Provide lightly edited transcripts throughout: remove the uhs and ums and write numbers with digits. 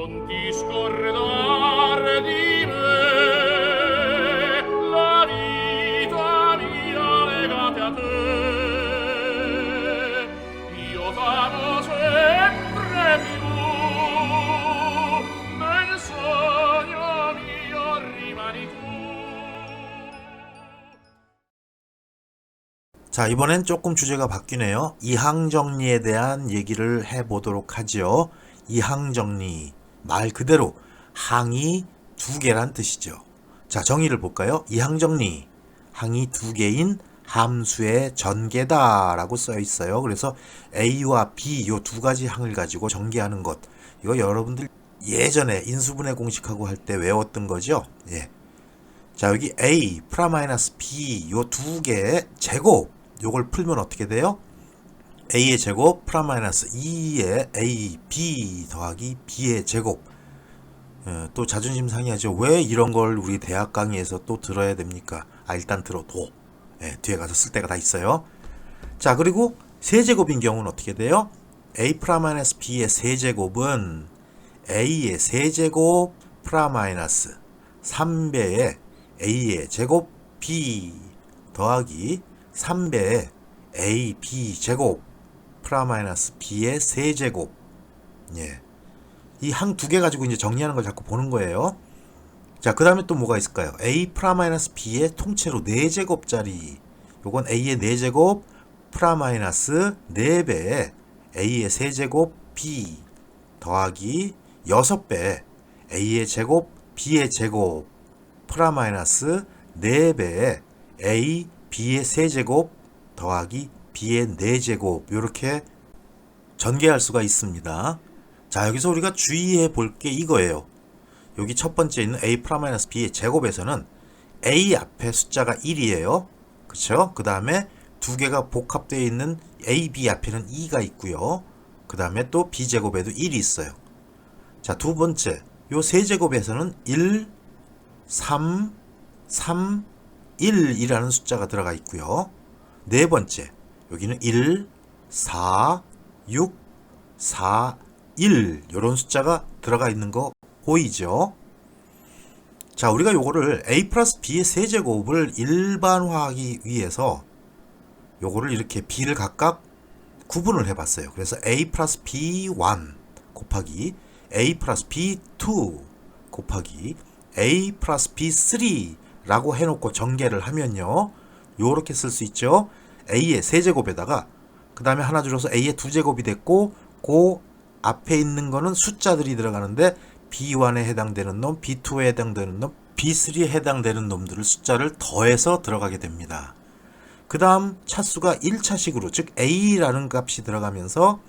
non ti scordar di me, la vita mia legate a te. Io t'amo sempre più, nel sogno mio rimani tu. 자, 이번엔 조금 주제가 바뀌네요. 이항정리에 대한 얘기를 해보도록 하죠. 이항정리, 말 그대로 항이 두 개란 뜻이죠. 자, 정의를 볼까요? 이항정리, 항이 두 개인 함수의 전개다 라고 써 있어요. 그래서 A와 B 요 두 가지 항을 가지고 전개하는 것, 이거 여러분들 예전에 인수분해 공식하고 할 때 외웠던 거죠. 예. 자, 여기 A 프라마이너스 B 요 두 개의 제곱, 요걸 풀면 어떻게 돼요? A의 제곱 프라마이너스 2의 A, B 더하기 B의 제곱. 또 자존심 상해하죠. 왜 이런 걸 우리 대학 강의에서 또 들어야 됩니까? 일단 들어도. 뒤에 가서 쓸 때가 다 있어요. 자, 그리고 세제곱인 경우는 어떻게 돼요? A 프라마이너스 B의 세제곱은 A의 세제곱 프라마이너스 3배의 A의 제곱 B 더하기 3배의 A, B 제곱 프라마이너스 B의 세제곱. 예. 이 항 두 개 가지고 이제 정리하는 걸 자꾸 보는 거예요. 자, 그 다음에 또 뭐가 있을까요? A 프라마이너스 B의 통째로 4제곱짜리. 요건 A의 4제곱 프라마이너스 4배의 A의 세제곱 B 더하기 6배 A의 제곱 B의 제곱 프라마이너스 4배의 A, B의 세제곱 더하기 B의 4제곱, 요렇게 전개할 수가 있습니다. 자, 여기서 우리가 주의해 볼 게 이거예요. 여기 첫 번째 있는 A 프라마이너스 B의 제곱에서는 A 앞에 숫자가 1이에요. 그쵸? 그 다음에 두 개가 복합되어 있는 A, B 앞에는 2가 있고요. 그 다음에 또 B제곱에도 1이 있어요. 자, 두 번째, 요 세제곱에서는 1, 3, 3, 1이라는 숫자가 들어가 있고요. 네 번째, 여기는 1, 4, 6, 4, 1 이런 숫자가 들어가 있는 거 보이죠? 자, 우리가 요거를 A 플러스 B의 세제곱을 일반화하기 위해서 요거를 이렇게 B를 각각 구분을 해봤어요. 그래서 A 플러스 B1 곱하기 A 플러스 B2 곱하기 A 플러스 B3 라고 해놓고 전개를 하면요, 요렇게 쓸 수 있죠. A의 세제곱에다가 그 다음에 하나 줄여서 A의 2제곱이 됐고, 그 앞에 있는 거는 숫자들이 들어가는데 B1에 해당되는 놈, B2에 해당되는 놈, B3에 해당되는 놈들을 숫자를 더해서 들어가게 됩니다. 그 다음 차수가 1차식으로, 즉 A라는 값이 들어가면서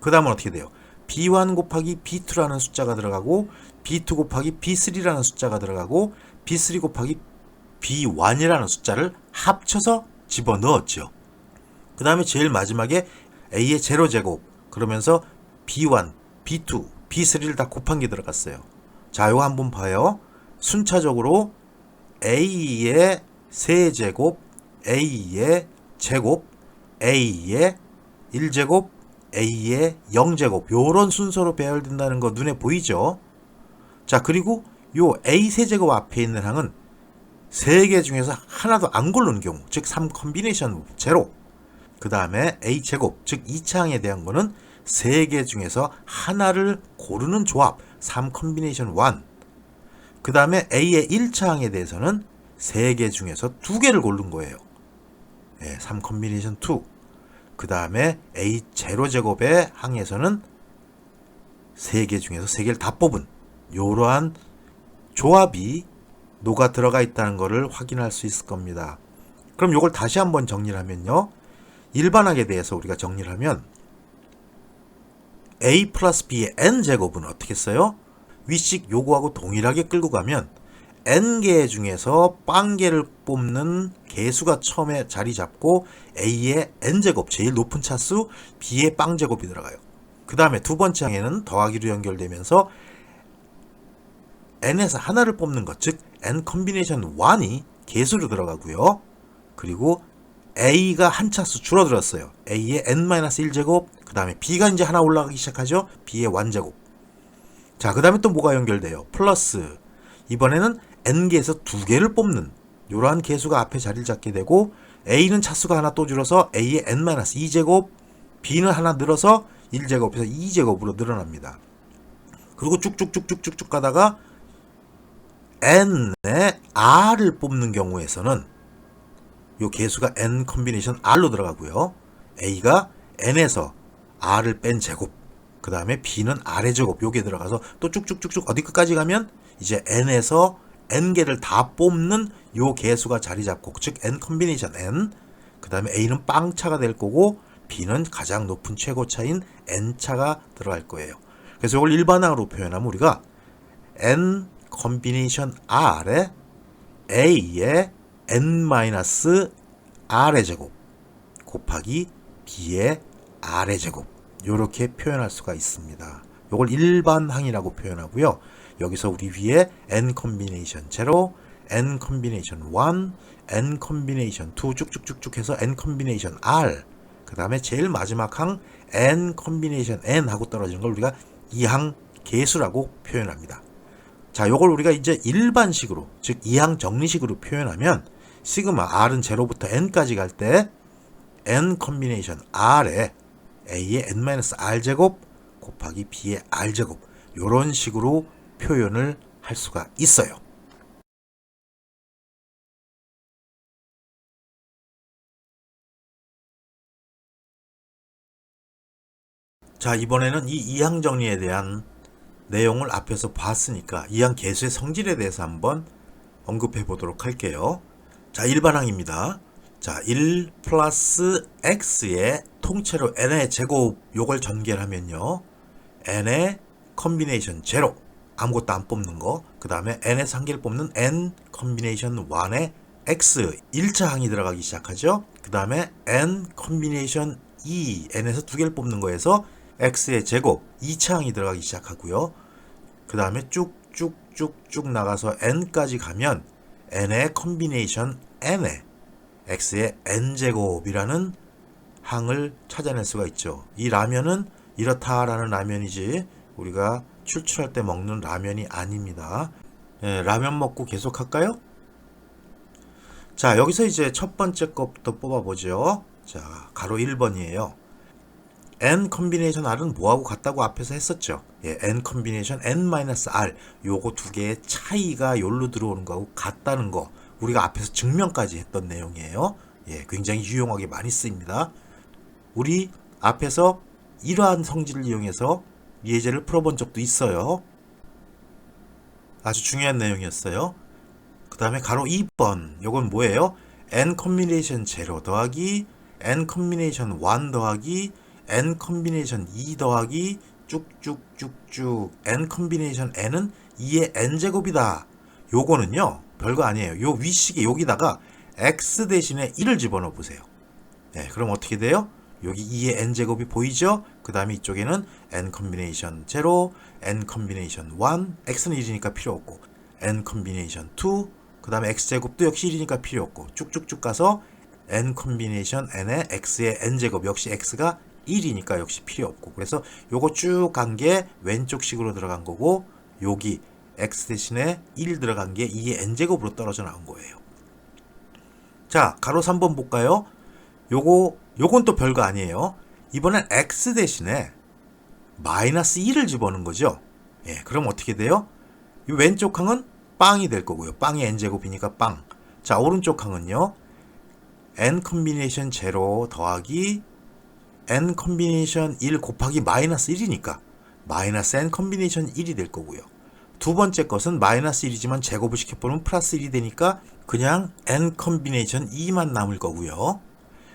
그 다음은 어떻게 돼요? B1 곱하기 B2라는 숫자가 들어가고, B2 곱하기 B3라는 숫자가 들어가고, B3 곱하기 B1이라는 숫자를 합쳐서 집어넣었죠. 그 다음에 제일 마지막에 A의 제로제곱, 그러면서 B1, B2, B3를 다 곱한 게 들어갔어요. 자, 요거 한번 봐요. 순차적으로 A의 세제곱, A의 제곱, A의 1제곱, A의 0제곱, 요런 순서로 배열된다는 거 눈에 보이죠? 자, 그리고 요 A 세제곱 앞에 있는 항은 3개 중에서 하나도 안 고르는 경우, 즉 3 컴비네이션 제로. 그 다음에 A 제곱, 즉 2차 항에 대한 거는 3개 중에서 하나를 고르는 조합, 3 컴비네이션 1. 그 다음에 A의 1차 항에 대해서는 3개 중에서 2개를 고른 거예요. 3 컴비네이션 2. 그 다음에 A 제로 제곱의 항에서는 3개 중에서 3개를 다 뽑은 이러한 조합이 녹아 들어가 있다는 것을 확인할 수 있을 겁니다. 그럼 이걸 다시 한번 정리를 하면요, 일반항에 대해서 우리가 정리를 하면 A 플러스 B의 N제곱은 어떻게 써요? 위식 요거하고 동일하게 끌고 가면 N개 중에서 빵개를 뽑는 개수가 처음에 자리 잡고 A의 N제곱, 제일 높은 차수, B의 빵제곱이 들어가요. 그 다음에 두 번째 항에는 더하기로 연결되면서 N에서 하나를 뽑는 것, 즉 N 컴비네이션 1이 개수로 들어가고요. 그리고 A가 한 차수 줄어들었어요. A의 N-1제곱, 그 다음에 B가 이제 하나 올라가기 시작하죠. B의 1제곱. 자, 그 다음에 또 뭐가 연결돼요? 플러스. 이번에는 n개에서 2개를 뽑는 이러한 개수가 앞에 자리를 잡게 되고, a는 차수가 하나 또 줄어서 a의 n-2제곱, b는 하나 늘어서 1제곱에서 2제곱으로 늘어납니다. 그리고 쭉쭉쭉쭉쭉 가다가 n의 r을 뽑는 경우에서는 이 개수가 n 컨비네이션 r로 들어가고요. a가 n에서 r을 뺀 제곱, 그 다음에 b는 r의 제곱, 요게 들어가서 또 쭉쭉쭉쭉 어디 끝까지 가면 이제 n에서 n개를 다 뽑는 요 개수가 자리 잡고, 즉 n 컨비네이션 n, 그 다음에 a는 빵차가 될 거고 b는 가장 높은 최고차인 n차가 들어갈 거예요. 그래서 이걸 일반항으로 표현하면 우리가 n 컨비네이션 r에 a의 n-r의 제곱 곱하기 b의 r의 제곱, 이렇게 표현할 수가 있습니다. 이걸 일반항이라고 표현하고요. 여기서 우리 위에 n 컨비네이션 0, n 컨비네이션 1, n 컨비네이션 2 쭉쭉쭉쭉 해서 n 컨비네이션 r, 그 다음에 제일 마지막 항 n 컨비네이션 n 하고 떨어지는 걸 우리가 이항 개수라고 표현합니다. 자, 요걸 우리가 이제 일반식으로, 즉 이항 정리식으로 표현하면 시그마 r은 0부터 n까지 갈 때 n 컨비네이션 r에 a의 n-r 제곱 곱하기 b의 r 제곱, 요런 식으로 표현을 할 수가 있어요. 자, 이번에는 이 이항 정리에 대한 내용을 앞에서 봤으니까 이항 개수의 성질에 대해서 한번 언급해 보도록 할게요. 자, 일반항입니다. 자, 1 플러스 x의 통째로 n의 제곱, 요걸 전개하면요, n의 컨비네이션 0, 아무것도 안 뽑는 거, 그 다음에 n에서 한 개를 뽑는 n 컨비네이션 1의 x, 1차 항이 들어가기 시작하죠. 그 다음에 n 컨비네이션 2, n에서 2개를 뽑는 거에서 x의 제곱, 2차 항이 들어가기 시작하고요. 그 다음에 쭉쭉쭉쭉 나가서 n까지 가면 n의 컨비네이션 n에 x의 n제곱이라는 항을 찾아낼 수가 있죠. 이 라면은 이렇다라는 라면이지 우리가 출출할 때 먹는 라면이 아닙니다. 예, 라면 먹고 계속 할까요? 자, 여기서 이제 첫 번째 것부터 뽑아보죠. 자, 가로 1번이에요. n 컨비네이션 r은 뭐하고 같다고 앞에서 했었죠. 예, n 컨비네이션 n-r, 요거 두 개의 차이가 여기로 들어오는 거하고 같다는 거 우리가 앞에서 증명까지 했던 내용이에요. 예, 굉장히 유용하게 많이 쓰입니다. 우리 앞에서 이러한 성질을 이용해서 예제를 풀어본 적도 있어요. 아주 중요한 내용이었어요. 그 다음에 가로 2번, 요건 뭐예요? n 컨비네이션 0 더하기 n 컨비네이션 1 더하기 n 컨비네이션 2 더하기 쭉쭉쭉쭉 n 컨비네이션 n은 2의 n제곱이다. 요거는요, 별거 아니에요. 요 위식에 여기다가 x 대신에 1을 집어넣어 보세요. 네, 그럼 어떻게 돼요? 여기 2의 n제곱이 보이죠? 그 다음에 이쪽에는 n 컨비네이션 0, n 컨비네이션 1, x는 1이니까 필요 없고, n 컨비네이션 2, 그 다음에 x제곱도 역시 1이니까 필요 없고, 쭉쭉쭉 가서 n 컨비네이션 n의 x의 n제곱, 역시 x가 1이니까 역시 필요 없고, 그래서 요거 쭉 간 게 왼쪽 식으로 들어간 거고, 여기 x 대신에 1 들어간 게 2의 n제곱으로 떨어져 나온 거예요. 자, 가로 3번 볼까요? 요건 또 별거 아니에요. 이번엔 x 대신에 마이너스 1을 집어넣은 거죠. 예, 그럼 어떻게 돼요? 이 왼쪽 항은 빵이 될 거고요. 빵이 n제곱이니까 빵. 자, 오른쪽 항은요, n 컨비네이션 0 더하기 n 컨비네이션 1 곱하기 마이너스 1이니까 마이너스 n 컨비네이션 1이 될 거고요. 두 번째 것은 마이너스 1이지만 제곱을 시켜보면 플러스 1이 되니까 그냥 n 컨비네이션 2만 남을 거고요.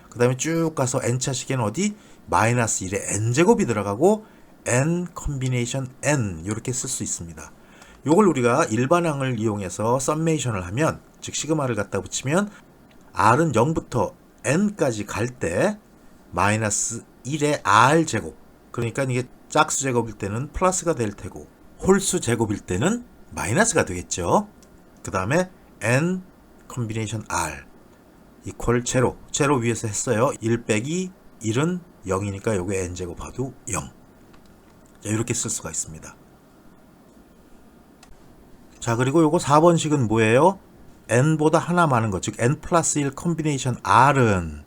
그 다음에 쭉 가서 n차 식에는 어디? 마이너스 1에 n제곱이 들어가고 n 컨비네이션 n 이렇게 쓸 수 있습니다. 요걸 우리가 일반항을 이용해서 썸메이션을 하면, 즉 시그마를 갖다 붙이면 r은 0부터 n까지 갈 때 마이너스 1의 r제곱, 그러니까 이게 짝수 제곱일 때는 플러스가 될 테고 홀수 제곱일 때는 마이너스가 되겠죠. 그 다음에 n 컨비네이션 r 이퀄 제로, 제로 위에서 했어요. 1 빼기 1은 0이니까 요게 n제곱 하도 0. 자, 이렇게 쓸 수가 있습니다. 자, 그리고 요거 4번식은 뭐예요? n보다 하나 많은 것, 즉 n 플러스 1 컨비네이션 r은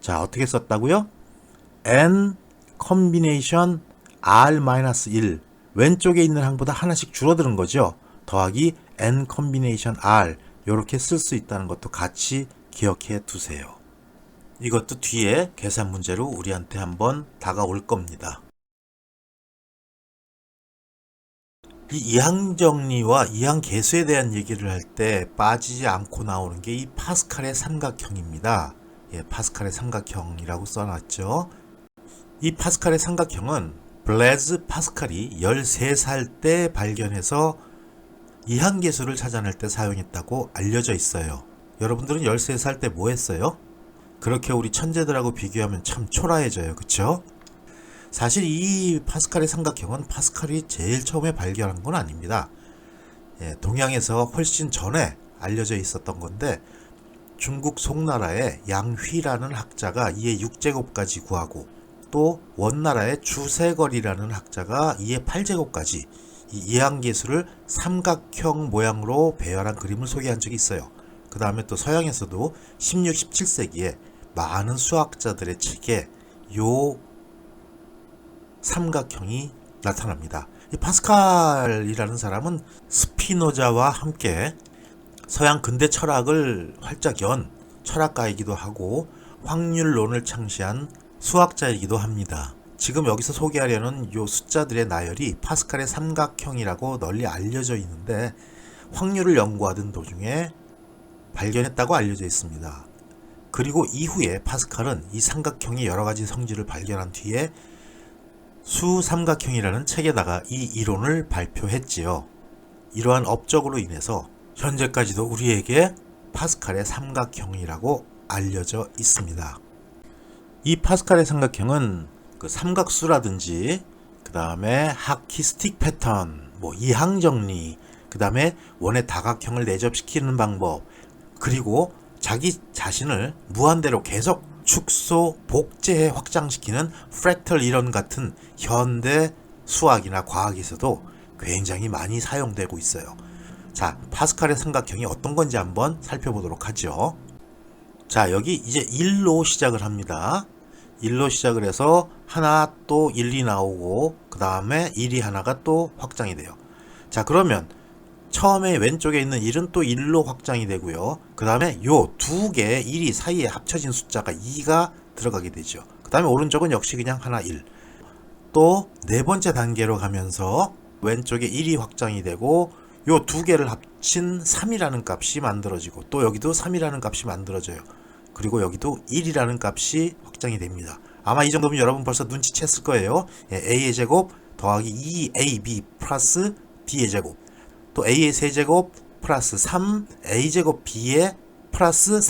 자, 어떻게 썼다고요? n 컨비네이션 r 마이너스 1 왼쪽에 있는 항보다 하나씩 줄어드는 거죠. 더하기 n 컨비네이션 r 이렇게 쓸 수 있다는 것도 같이 기억해 두세요. 이것도 뒤에 계산 문제로 우리한테 한번 다가올 겁니다. 이 이항정리와 이항계수에 대한 얘기를 할 때 빠지지 않고 나오는 게 이 파스칼의 삼각형입니다. 예, 파스칼의 삼각형이라고 써놨죠. 이 파스칼의 삼각형은 블레즈 파스칼이 13살 때 발견해서 이항계수를 찾아낼 때 사용했다고 알려져 있어요. 여러분들은 13살 때 뭐 했어요? 그렇게 우리 천재들하고 비교하면 참 초라해져요. 그쵸? 사실 이 파스칼의 삼각형은 파스칼이 제일 처음에 발견한 건 아닙니다. 예, 동양에서 훨씬 전에 알려져 있었던 건데 중국 송나라의 양휘라는 학자가 이의 6제곱까지 구하고 또 원나라의 주세걸이라는 학자가 이의 8제곱까지 이 이항계수를 삼각형 모양으로 배열한 그림을 소개한 적이 있어요. 그 다음에 또 서양에서도 16, 17세기에 많은 수학자들의 책에 요 삼각형이 나타납니다. 이 파스칼이라는 사람은 스피노자와 함께 서양 근대 철학을 활짝 연 철학가이기도 하고 확률론을 창시한 수학자이기도 합니다. 지금 여기서 소개하려는 요 숫자들의 나열이 파스칼의 삼각형이라고 널리 알려져 있는데 확률을 연구하던 도중에 발견했다고 알려져 있습니다. 그리고 이후에 파스칼은 이 삼각형의 여러가지 성질을 발견한 뒤에 수삼각형이라는 책에다가 이 이론을 발표했지요. 이러한 업적으로 인해서 현재까지도 우리에게 파스칼의 삼각형이라고 알려져 있습니다. 이 파스칼의 삼각형은 그 삼각수라든지 그 다음에 하키스틱 패턴, 뭐 이항정리, 그 다음에 원의 다각형을 내접시키는 방법, 그리고 자기 자신을 무한대로 계속 축소, 복제해 확장시키는 프랙탈 이론 같은 현대 수학이나 과학에서도 굉장히 많이 사용되고 있어요. 자, 파스칼의 삼각형이 어떤 건지 한번 살펴보도록 하죠. 자, 여기 이제 1로 시작을 합니다. 1로 시작을 해서 하나 또 1이 나오고 그 다음에 1이 하나가 또 확장이 돼요. 자, 그러면 처음에 왼쪽에 있는 1은 또 1로 확장이 되고요. 그 다음에 요 두 개의 1이 사이에 합쳐진 숫자가 2가 들어가게 되죠. 그 다음에 오른쪽은 역시 그냥 하나 1. 또 네 번째 단계로 가면서 왼쪽에 1이 확장이 되고 요 두 개를 합친 3이라는 값이 만들어지고 또 여기도 3이라는 값이 만들어져요. 그리고 여기도 1이라는 값이 확장이 됩니다. 아마 이 정도면 여러분 벌써 눈치챘을 거예요. 예, a의 제곱 더하기 2ab 플러스 b의 제곱 또 a의 세제곱 플러스 3a제곱 b의 플러스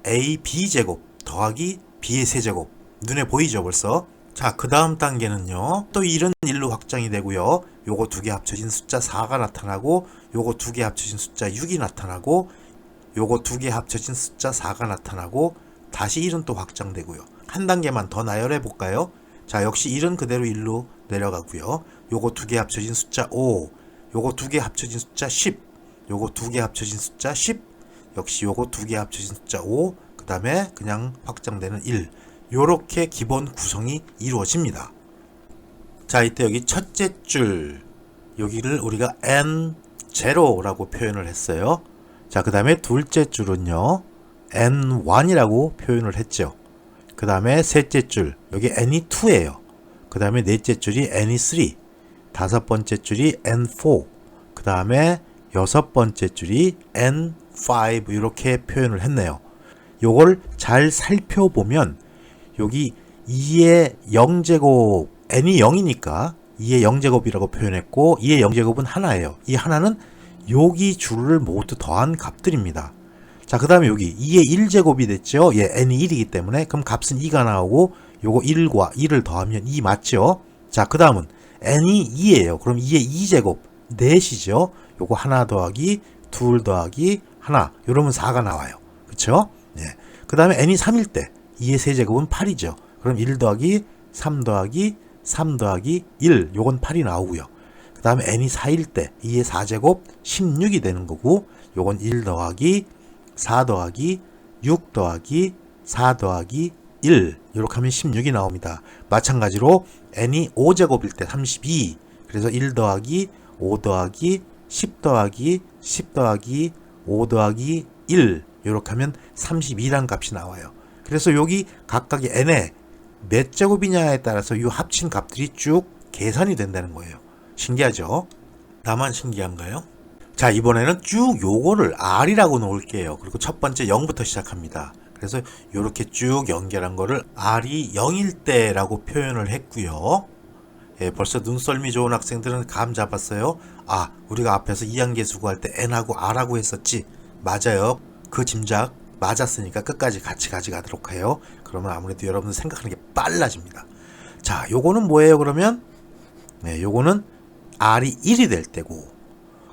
3ab제곱 더하기 b의 세제곱 눈에 보이죠 벌써? 자, 그 다음 단계는요. 또 1은 1로 확장이 되고요. 요거 두 개 합쳐진 숫자 4가 나타나고 요거 두 개 합쳐진 숫자 6이 나타나고 요거 두 개 합쳐진 숫자 4가 나타나고 다시 1은 또 확장되고요. 한 단계만 더 나열해 볼까요? 자, 역시 1은 그대로 1로 내려가고요. 요거 두 개 합쳐진 숫자 5, 요거 두 개 합쳐진 숫자 10, 요거 두 개 합쳐진 숫자 10, 역시 요거 두 개 합쳐진 숫자 5, 그 다음에 그냥 확장되는 1. 요렇게 기본 구성이 이루어집니다. 자, 이때 여기 첫째 줄 여기를 우리가 N0라고 표현을 했어요. 자, 그 다음에 둘째 줄은요 N1이라고 표현을 했죠. 그 다음에 셋째 줄 여기 N이 2예요. 그 다음에 넷째 줄이 N이 3, 다섯 번째 줄이 N4, 그 다음에 여섯 번째 줄이 N5 이렇게 표현을 했네요. 요걸 잘 살펴보면 여기 2의 0제곱 n이 0이니까 2의 0제곱이라고 표현했고 2의 0제곱은 하나예요. 이 하나는 여기 줄을 모두 더한 값들입니다. 자, 그 다음에 여기 2의 1제곱이 됐죠. 예, n이 1이기 때문에 그럼 값은 2가 나오고 요거 1과 2를 더하면 2 맞죠. 자, 그 다음은 n이 2예요. 그럼 2의 2제곱 4이죠. 요거 하나 더하기 둘 더하기 하나 이러면 4가 나와요. 그쵸? 예. 그 다음에 n이 3일 때 2의 세제곱은 8이죠. 그럼 1 더하기 3 더하기 3 더하기 1 요건 8이 나오고요. 그 다음에 n이 4일 때 2의 4제곱 16이 되는 거고, 요건 1 더하기 4 더하기 6 더하기 4 더하기 1 이렇게 하면 16이 나옵니다. 마찬가지로 n이 5제곱일 때 32, 그래서 1 더하기 5 더하기 10 더하기 10 더하기 5 더하기 1 이렇게 하면 32라는 값이 나와요. 그래서 여기 각각의 n의 몇 제곱이냐에 따라서 이 합친 값들이 쭉 계산이 된다는 거예요. 신기하죠? 나만 신기한가요? 자, 이번에는 쭉 요거를 R이라고 놓을게요. 그리고 첫 번째 0부터 시작합니다. 그래서 이렇게 쭉 연결한 거를 R이 0일 때라고 표현을 했고요. 예, 벌써 눈썰미 좋은 학생들은 감 잡았어요. 아, 우리가 앞에서 이항계수 구할 때 N하고 R하고 했었지. 맞아요. 그 짐작 맞았으니까 끝까지 같이 가져가도록 해요. 그러면 아무래도 여러분들 생각하는 게 빨라집니다. 자, 요거는 뭐예요, 그러면? 네, 요거는 R이 1이 될 때고,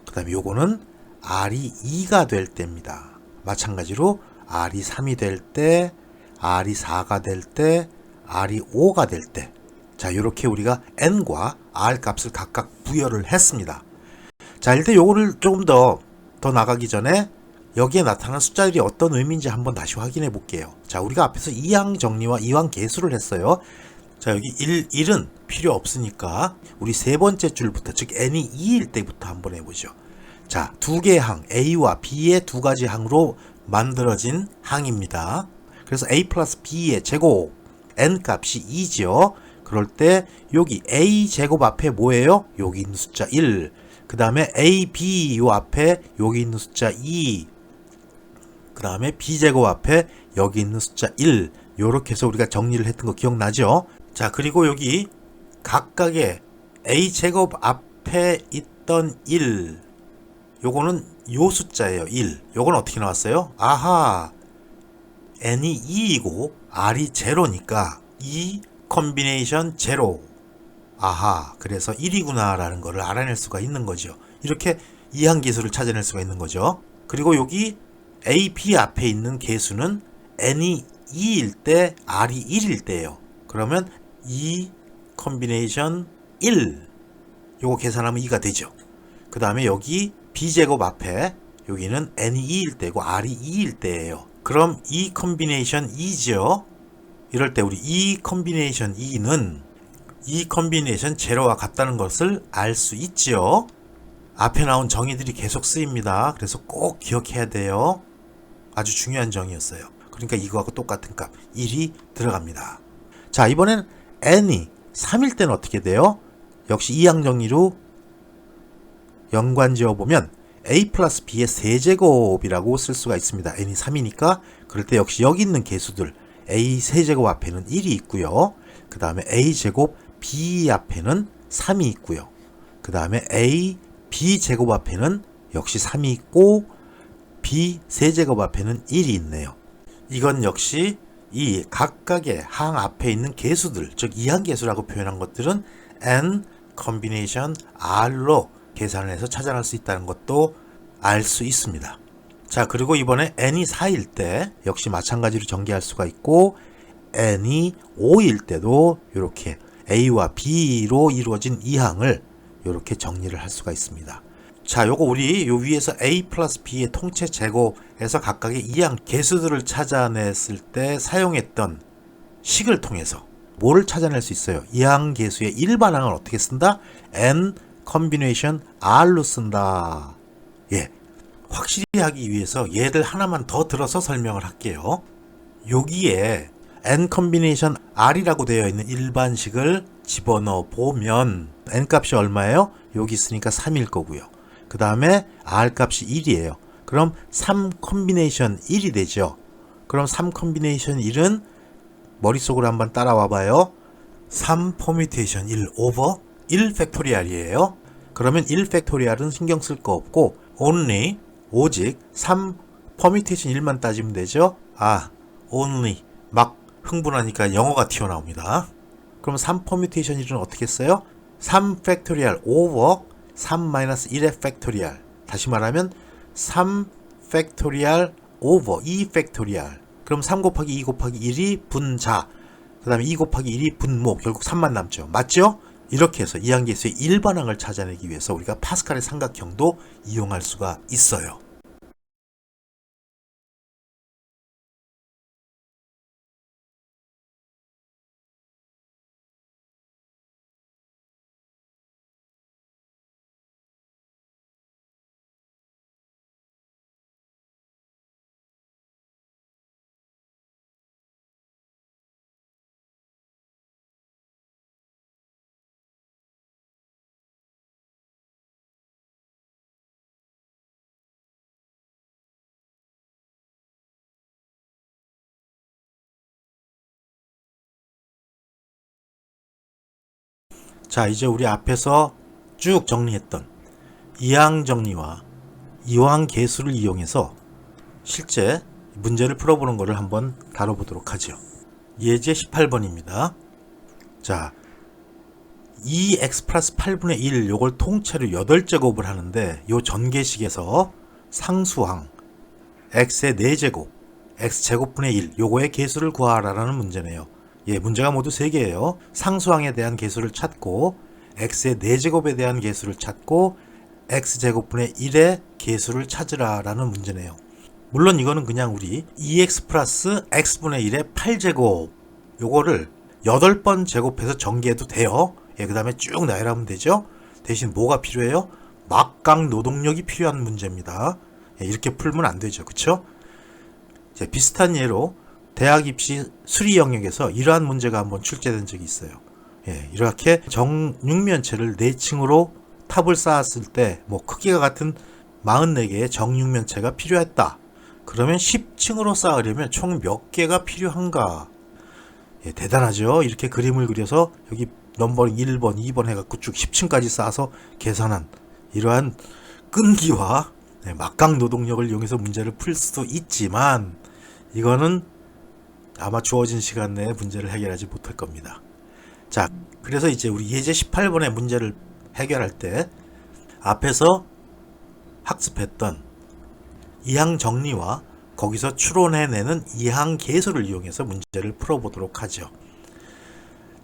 그 다음에 요거는 R이 2가 될 때입니다. 마찬가지로 R이 3이 될 때, R이 4가 될 때, R이 5가 될 때. 자, 요렇게 우리가 N과 R 값을 각각 부여를 했습니다. 자, 일단 요거를 조금 더 나가기 전에 여기에 나타나는 숫자들이 어떤 의미인지 한번 다시 확인해 볼게요. 자, 우리가 앞에서 이항 정리와 이항 계수를 했어요. 자, 여기 1은 필요 없으니까 우리 세 번째 줄부터, 즉 n이 2일 때부터 한번 해보죠. 자, 두 개의 항, a와 b의 두 가지 항으로 만들어진 항입니다. 그래서 a 플러스 b의 제곱, n 값이 2죠. 그럴 때 여기 a 제곱 앞에 뭐예요? 여기 있는 숫자 1. 그 다음에 a, b 요 앞에 여기 있는 숫자 2. 그 다음에 b제곱 앞에 여기 있는 숫자 1. 요렇게 해서 우리가 정리를 했던 거 기억나죠? 자, 그리고 여기 각각의 a제곱 앞에 있던 1, 요거는 요 숫자예요. 1. 요건 어떻게 나왔어요? 아하, n이 2이고 r이 제로니까 2 컨비네이션 제로. 아하, 그래서 1이구나 라는 거를 알아낼 수가 있는 거죠. 이렇게 이항계수를 찾아낼 수가 있는 거죠. 그리고 여기 a, b 앞에 있는 계수는 n이 2일 때 r이 1일 때예요. 그러면 2 컨비네이션 1, 요거 계산하면 2가 되죠. 그 다음에 여기 b제곱 앞에 여기는 n이 2일 때고 r이 2일 때예요. 그럼 2 컨비네이션 2죠. 이럴 때 우리 2 컨비네이션 2는 2 컨비네이션 제로와 같다는 것을 알 수 있죠. 앞에 나온 정의들이 계속 쓰입니다. 그래서 꼭 기억해야 돼요. 아주 중요한 정의였어요. 그러니까 이거하고 똑같은 값 1이 들어갑니다. 자, 이번엔 n이 3일 때는 어떻게 돼요? 역시 이항 정리로 연관 지어보면 a 플러스 b의 세제곱이라고 쓸 수가 있습니다. n이 3이니까 그럴 때 역시 여기 있는 계수들 a 세제곱 앞에는 1이 있고요. 그 다음에 a 제곱 b 앞에는 3이 있고요. 그 다음에 a b 제곱 앞에는 역시 3이 있고 b 세제곱 앞에는 1이 있네요. 이건 역시 이 각각의 항 앞에 있는 계수들, 즉 이항계수라고 표현한 것들은 n 컨비네이션 r로 계산을 해서 찾아낼 수 있다는 것도 알 수 있습니다. 자, 그리고 이번에 n이 4일 때 역시 마찬가지로 전개할 수가 있고, n이 5일 때도 이렇게 a와 b로 이루어진 이항을 이렇게 정리를 할 수가 있습니다. 자, 요거 우리 요 위에서 a 플러스 b의 통째 제곱에서 각각의 이항 계수들을 찾아냈을 때 사용했던 식을 통해서 뭐를 찾아낼 수 있어요? 이항 계수의 일반항을 어떻게 쓴다? n 컨비네이션 r로 쓴다. 예, 확실히 하기 위해서 얘를 하나만 더 들어서 설명을 할게요. 여기에 n 컨비네이션 r이라고 되어 있는 일반식을 집어넣어 보면 n 값이 얼마예요? 여기 있으니까 3일 거고요. 그 다음에 r 값이 1이에요. 그럼 3 컨비네이션 1이 되죠. 그럼 3 컨비네이션 1은 머릿속으로 한번 따라와 봐요. 3 퍼뮤테이션 1 오버 1 팩토리얼이에요. 그러면 1 팩토리얼은 신경 쓸 거 없고 only, 오직 3 퍼뮤테이션 1만 따지면 되죠. 아, only 막 흥분하니까 영어가 튀어나옵니다. 그럼 3 퍼뮤테이션 1은 어떻게 써요? 3 팩토리얼 오버 3-1의 팩토리얼. 다시 말하면 3 팩토리얼 오버 2 팩토리얼. 그럼 3 곱하기 2 곱하기 1이 분자, 그 다음에 2 곱하기 1이 분모, 결국 3만 남죠. 맞죠? 이렇게 해서 이항계수의 일반항을 찾아내기 위해서 우리가 파스칼의 삼각형도 이용할 수가 있어요. 자, 이제 우리 앞에서 쭉 정리했던 이항 정리와 이항 계수를 이용해서 실제 문제를 풀어보는 것을 한번 다뤄보도록 하죠. 예제 18번입니다. 자, 2x 플러스 8분의 1 요걸 통째로 8제곱을 하는데 요 전개식에서 상수항 x의 4제곱 x제곱분의 1 요거의 계수를 구하라는 문제네요. 예, 문제가 모두 3개예요. 상수항에 대한 계수를 찾고 x의 4제곱에 대한 계수를 찾고 x제곱분의 1의 계수를 찾으라 라는 문제네요. 물론 이거는 그냥 우리 2x 플러스 x분의 1의 8제곱 요거를 8번 제곱해서 전개해도 돼요. 예, 그 다음에 쭉 나열하면 되죠. 대신 뭐가 필요해요? 막강 노동력이 필요한 문제입니다. 예, 이렇게 풀면 안 되죠. 그쵸? 자, 비슷한 예로 대학 입시 수리 영역에서 이러한 문제가 한번 출제된 적이 있어요. 예, 이렇게 정육면체를 4층으로 탑을 쌓았을 때 뭐 크기가 같은 44개의 정육면체가 필요했다. 그러면 10층으로 쌓으려면 총 몇 개가 필요한가? 예, 대단하죠. 이렇게 그림을 그려서 여기 넘버링 1번, 2번 해갖고 쭉 10층까지 쌓아서 계산한 이러한 끈기와 막강 노동력을 이용해서 문제를 풀 수도 있지만 이거는 아마 주어진 시간 내에 문제를 해결하지 못할 겁니다. 자, 그래서 이제 우리 예제 18번의 문제를 해결할 때 앞에서 학습했던 이항 정리와 거기서 추론해내는 이항 계수를 이용해서 문제를 풀어보도록 하죠.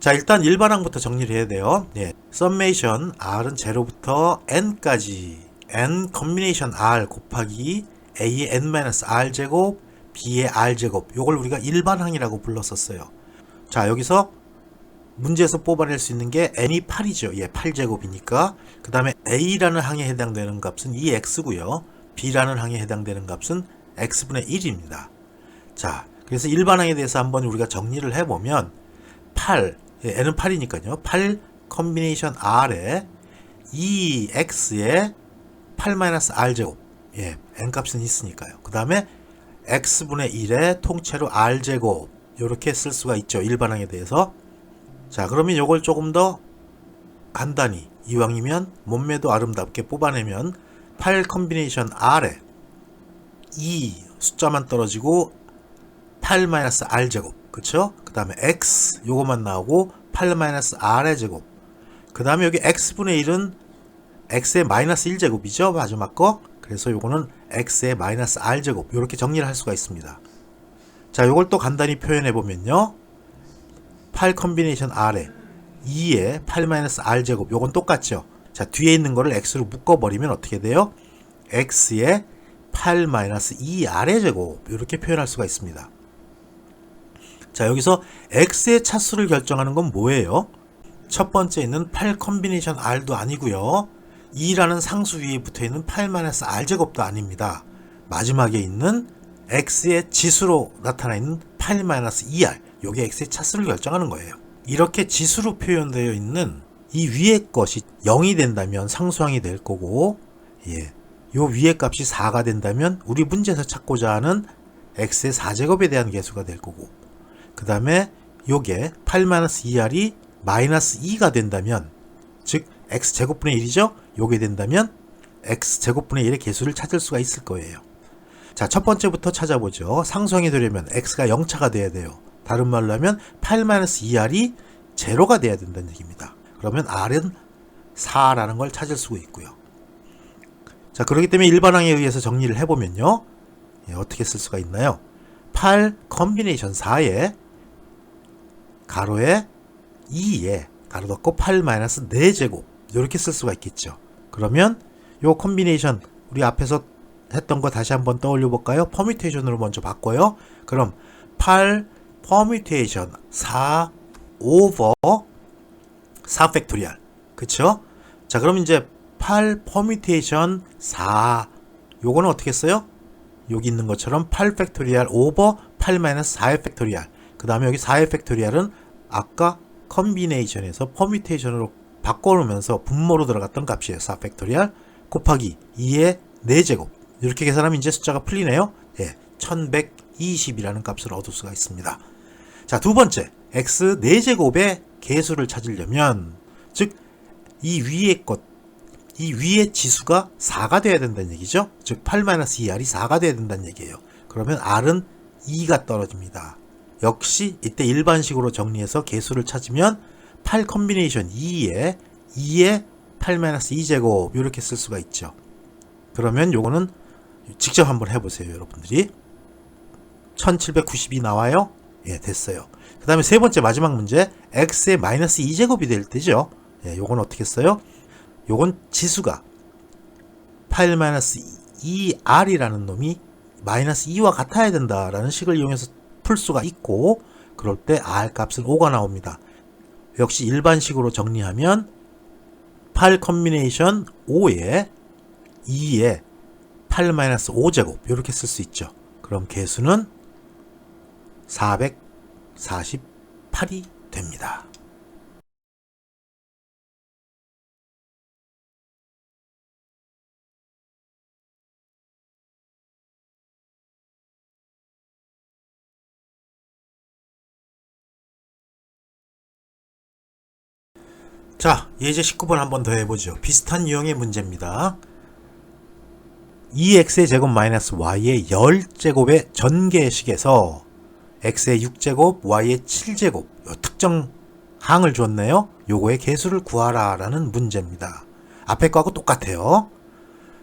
자, 일단 일반항부터 정리를 해야 돼요. 예, summation r은 0부터 n까지 n combination r 곱하기 a의 n-r 제곱 b의 r 제곱 요걸 우리가 일반항이라고 불렀었어요. 자, 여기서 문제에서 뽑아낼 수 있는 게 n이 8이죠. 예, 8제곱이니까. 그 다음에 a라는 항에 해당되는 값은 2x고요. b라는 항에 해당되는 값은 x분의 1입니다. 자, 그래서 일반항에 대해서 한번 우리가 정리를 해보면 8, 예, n은 8이니까요. 8 컨비네이션 r에 2x에 8-r제곱, 예, n값은 있으니까요. 그 다음에 x분의 1에 통째로 r제곱 이렇게 쓸 수가 있죠. 일반항에 대해서. 자, 그러면 요걸 조금 더 간단히 이왕이면 몸매도 아름답게 뽑아내면 8 컨비네이션 r에 2 숫자만 떨어지고 8-r제곱, 그쵸? 그 다음에 x 요거만 나오고 8-r의 제곱, 그 다음에 여기 x분의 1은 x의 마이너스 1제곱이죠, 마지막 거. 그래서 요거는 x의 마이너스 r제곱 이렇게 정리를 할 수가 있습니다. 자, 요걸 또 간단히 표현해 보면요, 8 컨비네이션 r에 2에 8-r제곱 요건 똑같죠. 자, 뒤에 있는 거를 x로 묶어버리면 어떻게 돼요? x의 8-2r의 제곱 이렇게 표현할 수가 있습니다. 자, 여기서 x의 차수를 결정하는 건 뭐예요? 첫 번째 있는 8 컨비네이션 r도 아니고요, 2라는 상수 위에 붙어있는 8-r제곱도 아닙니다. 마지막에 있는 x의 지수로 나타나 있는 8-2r 요게 x의 차수를 결정하는 거예요. 이렇게 지수로 표현되어 있는 이 위에 것이 0이 된다면 상수항이 될 거고, 예, 요 위에 값이 4가 된다면 우리 문제에서 찾고자 하는 x의 4제곱에 대한 계수가 될 거고, 그 다음에 요게 8-2r이 마이너스 2가 된다면, 즉 x제곱분의 1이죠. 요게 된다면 x제곱분의 1의 계수를 찾을 수가 있을 거예요. 자, 첫 번째부터 찾아보죠. 상수항이 되려면 x가 0차가 돼야 돼요. 다른 말로 하면 8-2r이 제로가 돼야 된다는 얘기입니다. 그러면 r은 4라는 걸 찾을 수가 있고요. 자, 그렇기 때문에 일반항에 의해서 정리를 해보면요, 예, 어떻게 쓸 수가 있나요? 8 컨비네이션 4에 가로에 2에 가로 닫고 8-4제곱 이렇게 쓸 수가 있겠죠. 그러면 요 콤비네이션 우리 앞에서 했던 거 다시 한번 떠올려 볼까요? 퍼뮤테이션으로 먼저 바꿔요. 그럼 8 퍼뮤테이션 4 오버 4 팩토리얼. 그쵸? 자, 그럼 이제 8 퍼뮤테이션 4 요거는 어떻게 써요? 여기 있는 것처럼 8 팩토리얼 오버 8-4의 팩토리얼. 그 다음에 여기 4의 팩토리얼은 아까 컴비네이션에서 퍼뮤테이션으로 바꿔놓으면서 분모로 들어갔던 값이에요. 4 팩토리얼 곱하기 2의 4제곱. 이렇게 계산하면 이제 숫자가 풀리네요. 예, 1120이라는 값을 얻을 수가 있습니다. 자, 두 번째, x 4제곱의 개수를 찾으려면, 즉 이 위의 것, 이 위의 지수가 4가 돼야 된다는 얘기죠. 즉 8-2r이 4가 돼야 된다는 얘기예요. 그러면 r은 2가 떨어집니다. 역시 이때 일반식으로 정리해서 개수를 찾으면 8 컴비네이션 2에 8-2제곱 이렇게 쓸 수가 있죠. 그러면 요거는 직접 한번 해보세요, 여러분들이. 1790이 나와요? 예, 됐어요. 그 다음에 세 번째 마지막 문제, x의 -2제곱이 될 때죠. 예, 요건 어떻게 써요? 요건 지수가 8-2r이라는 놈이 -2와 같아야 된다라는 식을 이용해서 풀 수가 있고, 그럴 때 r 값은 5가 나옵니다. 역시 일반식으로 정리하면 8 컴비네이션 5에 2에 8-5제곱 이렇게 쓸 수 있죠. 그럼 개수는 448이 됩니다. 자, 예제 19번 한번 더 해보죠. 비슷한 유형의 문제입니다. 2x의 제곱 마이너스 y의 10제곱의 전개식에서 x의 6제곱, y의 7제곱 특정 항을 줬네요. 요거의 개수를 구하라 라는 문제입니다. 앞에 거하고 똑같아요.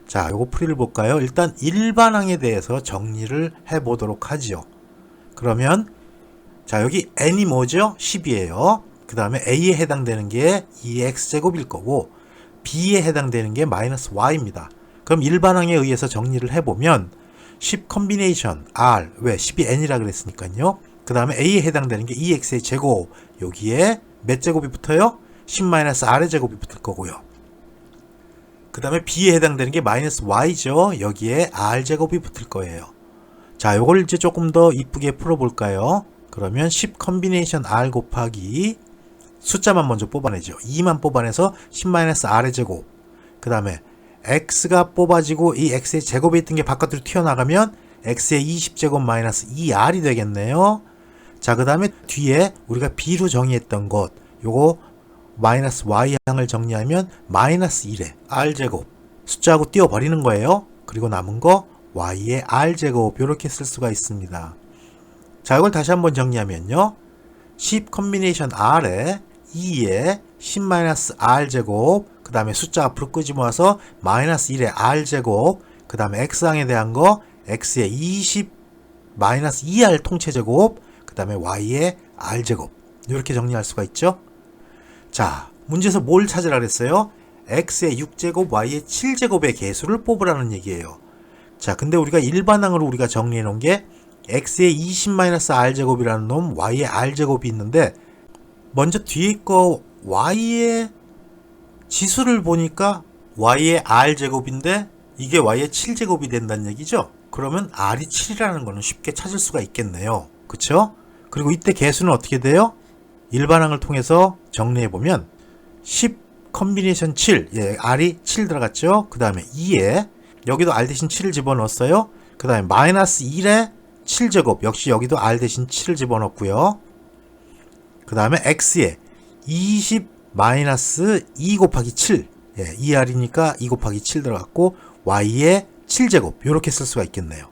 자, 요거 풀이를 볼까요? 일단 일반항에 대해서 정리를 해보도록 하지요. 그러면 자, 여기 n이 뭐죠? 10이에요. 그 다음에 a에 해당되는 게 2x제곱일 거고 b에 해당되는 게 마이너스 y입니다. 그럼 일반항에 의해서 정리를 해보면 10 컴비네이션 r, 왜 10이 n이라 그랬으니까요. 그 다음에 a에 해당되는 게 2x의 제곱, 여기에 몇 제곱이 붙어요? 10-r의 제곱이 붙을 거고요. 그 다음에 b에 해당되는 게 마이너스 y죠. 여기에 r제곱이 붙을 거예요. 자, 요걸 이제 조금 더 이쁘게 풀어볼까요? 그러면 10 컴비네이션 r 곱하기 숫자만 먼저 뽑아내죠. 2만 뽑아내서 10-r의 제곱. 그 다음에 x가 뽑아지고 이 x의 제곱에 있던 게 바깥으로 튀어나가면 x의 20제곱 마이너스 2r이 되겠네요. 자, 그 다음에 뒤에 우리가 b로 정의했던 것, 요거 마이너스 y항을 정리하면 마이너스 1의 r제곱 숫자하고 띄워버리는 거예요. 그리고 남은 거 y의 r제곱 이렇게 쓸 수가 있습니다. 자, 이걸 다시 한번 정리하면요. 10 컴비네이션 r에 2에 10-r제곱, 그 다음에 숫자 앞으로 끄집어와서 마이너스 1의 r제곱, 그 다음에 x항에 대한 거 x의 20-2r 통째제곱, 그 다음에 y의 r제곱 이렇게 정리할 수가 있죠. 자, 문제에서 뭘 찾으라 그랬어요? x의 6제곱, y의 7제곱의 개수를 뽑으라는 얘기예요. 자, 근데 우리가 일반항으로 우리가 정리해 놓은 게 x의 20-r제곱이라는 놈, y의 r제곱이 있는데, 먼저 뒤에 거 y의 지수를 보니까 y의 r제곱인데 이게 y의 7제곱이 된다는 얘기죠. 그러면 r이 7이라는 거는 쉽게 찾을 수가 있겠네요. 그쵸? 그리고 이때 개수는 어떻게 돼요? 일반항을 통해서 정리해보면 10 컴비네이션 7, 예, r이 7 들어갔죠. 그 다음에 2에 여기도 r 대신 7을 집어넣었어요. 그 다음에 마이너스 1에 7제곱, 역시 여기도 r 대신 7을 집어넣었고요. 그 다음에 x에 20 마이너스 2 곱하기 7, 예, 2r이니까 2 곱하기 7 들어갔고 y에 7제곱 이렇게 쓸 수가 있겠네요.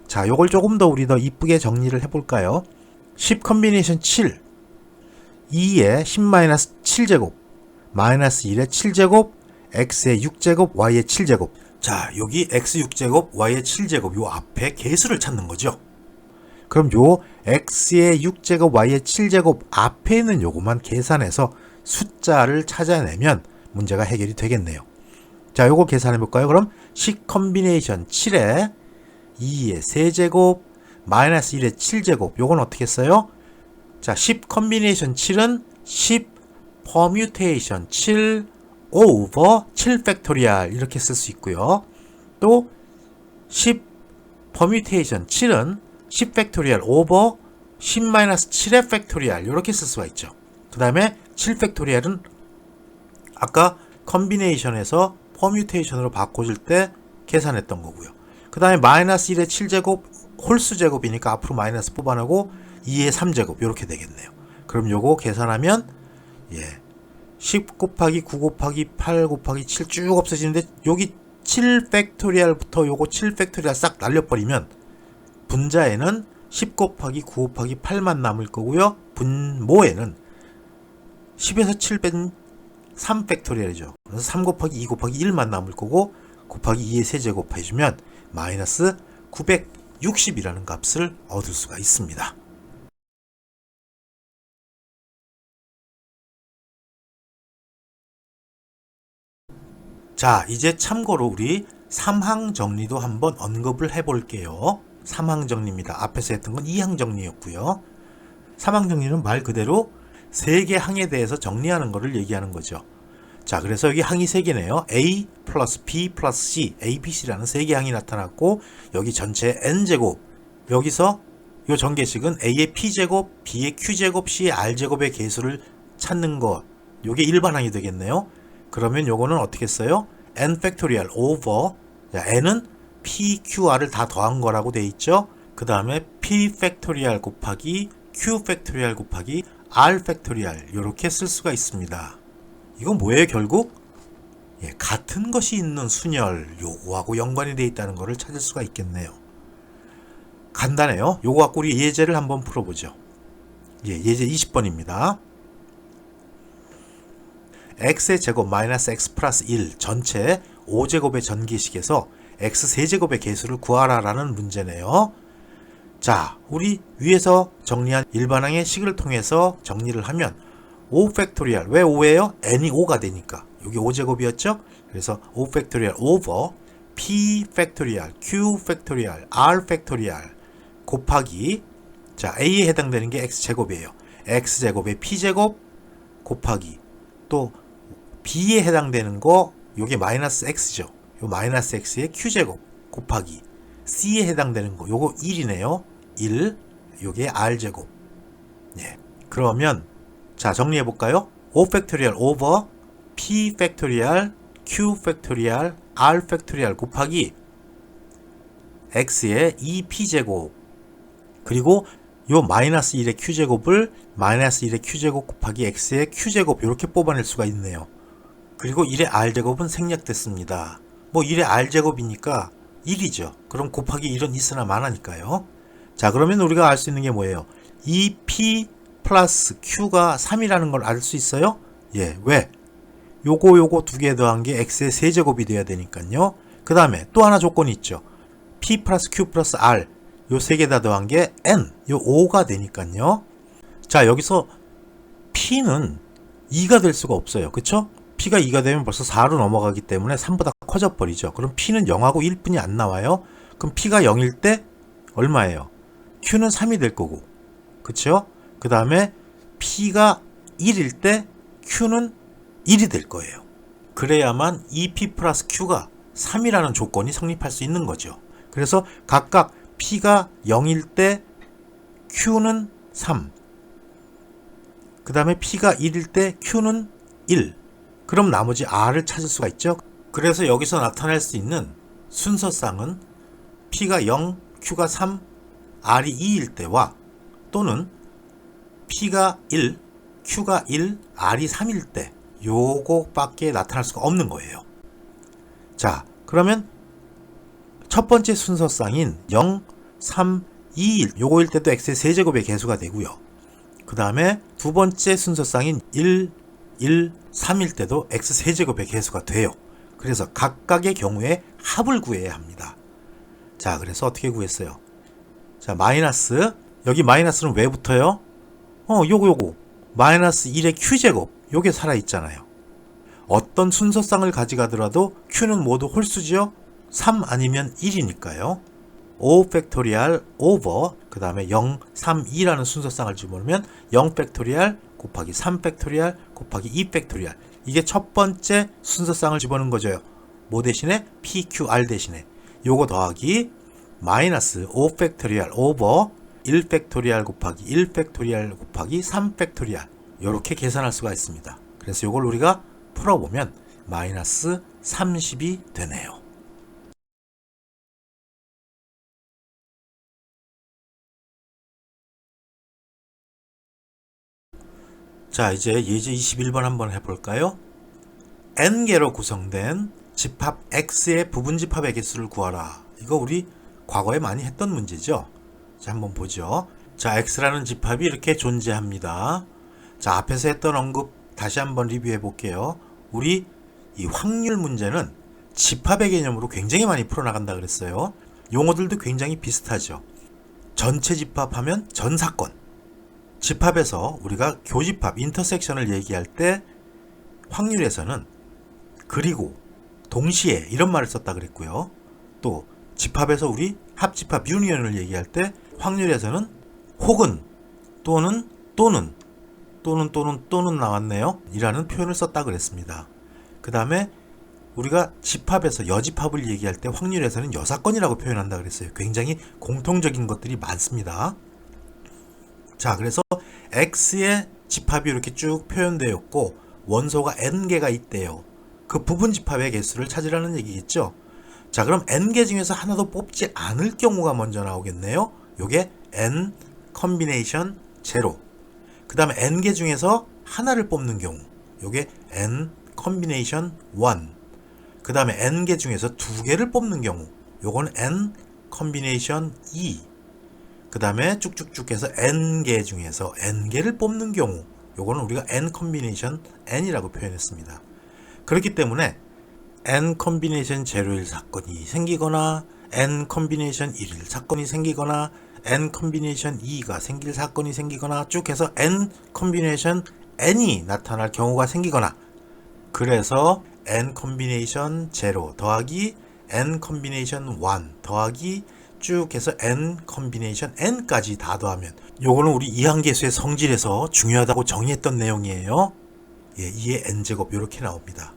자, 요걸 조금 더 우리 더 이쁘게 정리를 해볼까요? 10 컴비네이션 7, 2에 10 마이너스 7제곱, 마이너스 1에 7제곱, x의 6제곱, y의 7제곱. 자, 여기 x 6제곱, y의 7제곱 요 앞에 개수를 찾는 거죠. 그럼 요 x의 6제곱, y의 7제곱 앞에 있는 요거만 계산해서 숫자를 찾아내면 문제가 해결이 되겠네요. 자, 요거 계산해 볼까요? 그럼 10 컨비네이션 7에 2의 세제곱 마이너스 1의 7제곱 요건 어떻게 써요? 자, 10 컨비네이션 7은 10 퍼뮤테이션 7 오버 7 팩토리얼 이렇게 쓸 수 있고요. 또 10 퍼뮤테이션 7은 10 팩토리얼 오버 10 마이너스 7의 팩토리얼 이렇게 쓸 수가 있죠. 그 다음에 7 팩토리얼은 아까 컨비네이션에서 퍼뮤테이션으로 바꿔줄 때 계산했던 거고요. 그 다음에 마이너스 1의 7제곱 홀수 제곱이니까 앞으로 마이너스 뽑아내고 2의 3제곱 이렇게 되겠네요. 그럼 요거 계산하면 10 곱하기 9 곱하기 8 곱하기 7 쭉 없어지는데 여기 7 팩토리얼부터 요거 7 팩토리얼 싹 날려버리면 분자에는 10 곱하기 9 곱하기 8만 남을 거고요. 분모에는 10에서 7 뺀 3 팩토리얼이죠. 그래서 3 곱하기 2 곱하기 1만 남을 거고 곱하기 2의 세제곱 해주면 마이너스 960이라는 값을 얻을 수가 있습니다. 자, 이제 참고로 우리 3항 정리도 한번 언급을 해볼게요. 3항 정리입니다. 앞에서 했던 건 2항 정리였고요. 3항 정리는 말 그대로 3개 항에 대해서 정리하는 것을 얘기하는 거죠. 자, 그래서 여기 항이 3개네요. A 플러스 B 플러스 C, A, B, C라는 3개 항이 나타났고 여기 전체 N제곱, 여기서 이 전개식은 A의 P제곱, B의 Q제곱, C의 R제곱의 개수를 찾는 것, 요게 일반항이 되겠네요. 그러면 요거는 어떻게 써요? N 팩토리얼 오버, N은 P, Q, R을 다 더한 거라고 돼 있죠. 그 다음에 P 팩토리얼 곱하기 Q 팩토리얼 곱하기 R 팩토리얼 이렇게 쓸 수가 있습니다. 이건 뭐예요 결국? 같은 것이 있는 순열 요거하고 연관이 되어 있다는 것을 찾을 수가 있겠네요. 간단해요. 요거 갖고 우리 예제를 한번 풀어보죠. 예제 20번입니다. x의 제곱 마이너스 x 플러스 1 전체 5제곱의 전기식에서 x 세제곱의 개수를 구하라라는 문제네요. 자, 우리 위에서 정리한 일반항의 식을 통해서 정리를 하면 5 팩토리얼, 왜 5예요? n이 5가 되니까. 여기 5제곱이었죠? 그래서 5 팩토리얼 오버 p 팩토리얼, q 팩토리얼, r 팩토리얼 곱하기, 자, a에 해당되는 게 x제곱이에요. x제곱의 p제곱 곱하기 또 b에 해당되는 거 요게 마이너스 x죠. 요 마이너스 x의 q제곱 곱하기 c에 해당되는 거 요거 1이네요. 1 요게 r제곱. 그러면 자, 정리해 볼까요? 5 팩토리얼 오버 p 팩토리얼 q 팩토리얼 r 팩토리얼 곱하기 x의 2p제곱 그리고 요 마이너스 1의 q제곱을 마이너스 1의 q제곱 곱하기 x의 q제곱 이렇게 뽑아낼 수가 있네요. 그리고 1의 r제곱은 생략됐습니다. 뭐 1의 r제곱이니까 1이죠. 그럼 곱하기 1은 있으나 마나니까요. 자, 그러면 우리가 알 수 있는 게 뭐예요? 2p 플러스 q가 3이라는 걸 알 수 있어요? 왜? 요거 두 개 더한 게 x의 세제곱이 돼야 되니까요. 그 다음에 또 하나 조건이 있죠. p 플러스 q 플러스 r 요 세 개 다 더한 게 n, 요 5가 되니까요. 자, 여기서 p는 2가 될 수가 없어요. 그쵸? p가 2가 되면 벌써 4로 넘어가기 때문에 3보다 커져 버리죠. 그럼 p는 0하고 1뿐이 안 나와요. 그럼 p가 0일 때 얼마예요? q는 3이 될 거고. 그쵸? 그 다음에 p가 1일 때 q는 1이 될 거예요. 그래야만 2p 플러스 q가 3이라는 조건이 성립할 수 있는 거죠. 그래서 각각 p가 0일 때 q는 3, 그 다음에 p가 1일 때 q는 1, 그럼 나머지 r을 찾을 수가 있죠. 그래서 여기서 나타낼 수 있는 순서상은 p가 0, q가 3, r이 2일 때와 또는 p가 1, q가 1, r이 3일 때 요거밖에 나타날 수가 없는 거예요. 자, 그러면 첫 번째 순서상인 0, 3, 2, 1 요거일 때도 x의 세제곱의 개수가 되고요. 그 다음에 두 번째 순서상인 1, 1, 3일 때도 x 세제곱의 개수가 돼요. 그래서 각각의 경우에 합을 구해야 합니다. 자, 그래서 어떻게 구했어요? 자, 마이너스, 여기 마이너스는 왜 붙어요? 요거 마이너스 1의 q제곱 요게 살아있잖아요. 어떤 순서상을 가져가더라도 Q는 모두 홀수지요. 3 아니면 1이니까요. 5 팩토리얼 오버 그 다음에 0, 3, 2라는 순서상을 집어넣으면 0 팩토리얼 곱하기 3 팩토리얼 곱하기 2 팩토리얼, 이게 첫 번째 순서상을 집어넣은 거죠. 뭐 대신에 PQR 대신에 요거 더하기 마이너스 5 팩토리얼 오버 1 팩토리얼 곱하기 1 팩토리얼 곱하기 3 팩토리얼, 요렇게 계산할 수가 있습니다. 그래서 요걸 우리가 풀어보면 마이너스 30이 되네요. 자, 이제 예제 21번 한번 해볼까요? n개로 구성된 집합 x의 부분집합의 개수를 구하라. 이거 우리 과거에 많이 했던 문제죠. 자, 한번 보죠. 자, x라는 집합이 이렇게 존재합니다. 자, 앞에서 했던 언급 다시 한번 리뷰해 볼게요. 우리 이 확률 문제는 집합의 개념으로 굉장히 많이 풀어나간다 그랬어요. 용어들도 굉장히 비슷하죠. 전체 집합하면 전사건, 집합에서 우리가 교집합, 인터섹션을 얘기할 때 확률에서는 그리고, 동시에 이런 말을 썼다 그랬고요. 또 집합에서 우리 합집합, 유니언을 얘기할 때 확률에서는 혹은, 또는, 나왔네요. 이라는 표현을 썼다 그랬습니다. 그 다음에 우리가 집합에서 여집합을 얘기할 때 확률에서는 여사건이라고 표현한다 그랬어요. 굉장히 공통적인 것들이 많습니다. 자, 그래서 x의 집합이 이렇게 쭉 표현되었고 원소가 n개가 있대요. 그 부분 집합의 개수를 찾으라는 얘기겠죠. 자, 그럼 n개 중에서 하나도 뽑지 않을 경우가 먼저 나오겠네요. 요게 n 컨비네이션 제로. 그 다음에 n개 중에서 하나를 뽑는 경우, 요게 n 컨비네이션 1. 그 다음에 n개 중에서 두 개를 뽑는 경우, 요건 n 컨비네이션 2. 그 다음에 쭉쭉쭉 해서 n개 중에서 n개를 뽑는 경우, 요거는 우리가 n 컨비네이션 n이라고 표현했습니다. 그렇기 때문에 n 컨비네이션 제로일 사건이 생기거나 n 컨비네이션 1일 사건이 생기거나 n 컨비네이션 2가 생길 사건이 생기거나 쭉 해서 n 컨비네이션 n이 나타날 경우가 생기거나, 그래서 n 컨비네이션 제로 더하기 n 컨비네이션 1 더하기 쭉 해서 n 컨비네이션 n까지 다 더하면, 요거는 우리 이항계수의 성질에서 중요하다고 정의했던 내용이에요. 예, 2의 n제곱 이렇게 나옵니다.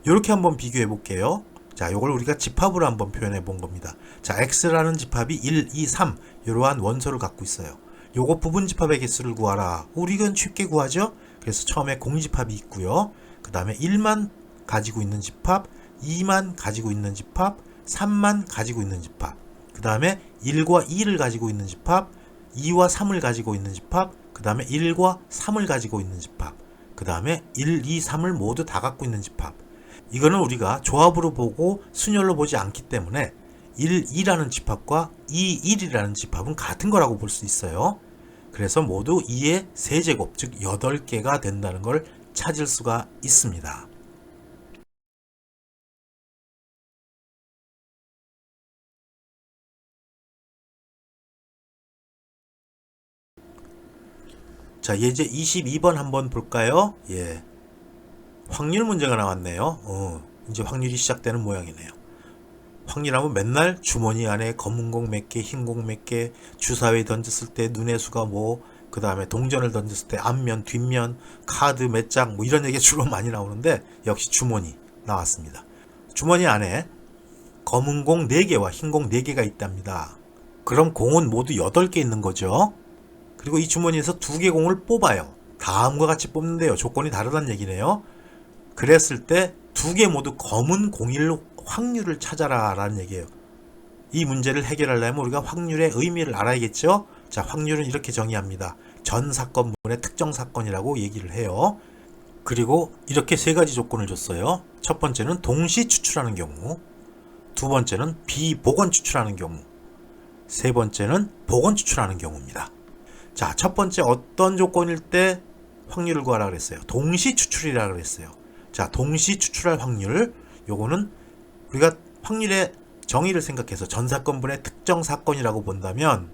이렇게 한번 비교해 볼게요. 자, 요걸 우리가 집합으로 한번 표현해 본 겁니다. 자, x라는 집합이 1, 2, 3 이러한 원소를 갖고 있어요. 요거 부분 집합의 개수를 구하라. 우리 이건 쉽게 구하죠. 그래서 처음에 공집합이 있고요. 그 다음에 1만 가지고 있는 집합, 2만 가지고 있는 집합, 3만 가지고 있는 집합, 그 다음에 1과 2를 가지고 있는 집합, 2와 3을 가지고 있는 집합, 그 다음에 1과 3을 가지고 있는 집합, 그 다음에 1, 2, 3을 모두 다 갖고 있는 집합. 이거는 우리가 조합으로 보고 순열로 보지 않기 때문에 1, 2라는 집합과 2, 1이라는 집합은 같은 거라고 볼 수 있어요. 그래서 모두 2의 세제곱, 즉 8개가 된다는 걸 찾을 수가 있습니다. 자, 예제 22번 한번 볼까요? 예. 확률 문제가 나왔네요. 이제 확률이 시작되는 모양이네요. 확률하면 맨날 주머니 안에 검은 공 몇 개, 흰 공 몇 개, 주사위 던졌을 때 눈의 수가 뭐, 그 다음에 동전을 던졌을 때 앞면, 뒷면, 카드 몇 장, 뭐 이런 얘기가 주로 많이 나오는데, 역시 주머니 나왔습니다. 주머니 안에 검은 공 4개와 흰 공 4개가 있답니다. 그럼 공은 모두 8개 있는 거죠. 그리고 이 주머니에서 2개 공을 뽑아요. 다음과 같이 뽑는데요. 조건이 다르다는 얘기네요. 그랬을 때 2개 모두 검은 공일 확률을 찾아라 라는 얘기예요. 이 문제를 해결하려면 우리가 확률의 의미를 알아야겠죠. 자, 확률은 이렇게 정의합니다. 전 사건분의 특정 사건이라고 얘기를 해요. 그리고 이렇게 3가지 조건을 줬어요. 첫 번째는 동시 추출하는 경우, 두 번째는 비복원 추출하는 경우, 세 번째는 복원 추출하는 경우입니다. 자, 첫 번째 어떤 조건일 때 확률을 구하라 그랬어요? 동시 추출이라 그랬어요. 자, 동시 추출할 확률, 요거는 우리가 확률의 정의를 생각해서 전사건분의 특정 사건이라고 본다면,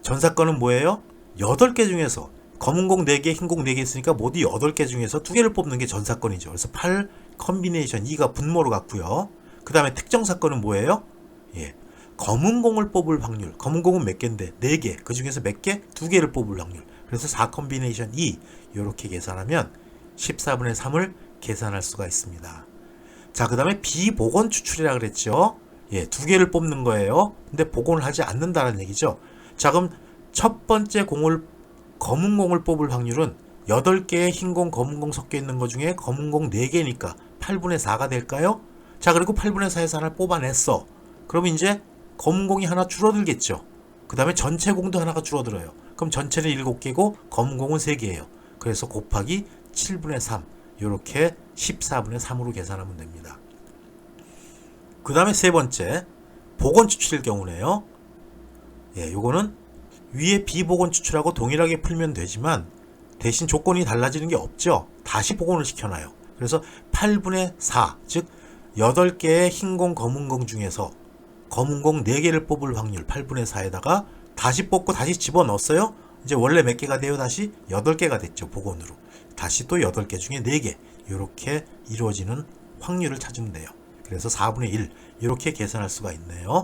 전사건은 뭐예요? 8개 중에서 검은 공 4개, 흰 공 4개 있으니까 모두 8개 중에서 2개를 뽑는 게 전사건이죠. 그래서 8 컨비네이션 2가 분모로 갔고요. 그 다음에 특정 사건은 뭐예요? 예, 검은 공을 뽑을 확률. 검은 공은 몇 개인데? 4개. 그 중에서 몇 개? 2개를 뽑을 확률. 그래서 4 컨비네이션 2 이렇게 계산하면 14분의 3을 계산할 수가 있습니다. 자, 그 다음에 비복원 추출이라 그랬죠. 예, 2개를 뽑는 거예요. 근데 복원을 하지 않는다는 얘기죠. 자, 그럼 첫 번째 검은 공을 뽑을 확률은 8개의 흰 공, 검은 공 섞여 있는 것 중에 검은 공 4개니까 8분의 4가 될까요? 자, 그리고 8분의 4에서 하나를 뽑아냈어. 그럼 이제 검은 공이 하나 줄어들겠죠. 그 다음에 전체 공도 하나가 줄어들어요. 그럼 전체는 7개고 검은 공은 3개예요. 그래서 곱하기 7분의 3 이렇게 14분의 3으로 계산하면 됩니다. 그 다음에 세 번째 복원 추출일 경우네요. 예, 요거는 위에 비복원 추출하고 동일하게 풀면 되지만 대신 조건이 달라지는 게 없죠. 다시 복원을 시켜놔요. 그래서 8분의 4, 즉 8개의 흰공, 검은공 중에서 검은공 4개를 뽑을 확률 8분의 4에다가 다시 뽑고 다시 집어넣었어요. 이제 원래 몇 개가 돼요? 다시 8개가 됐죠. 복원으로. 다시 또 8개 중에 4개 이렇게 이루어지는 확률을 찾으면 돼요. 그래서 4분의 1 이렇게 계산할 수가 있네요.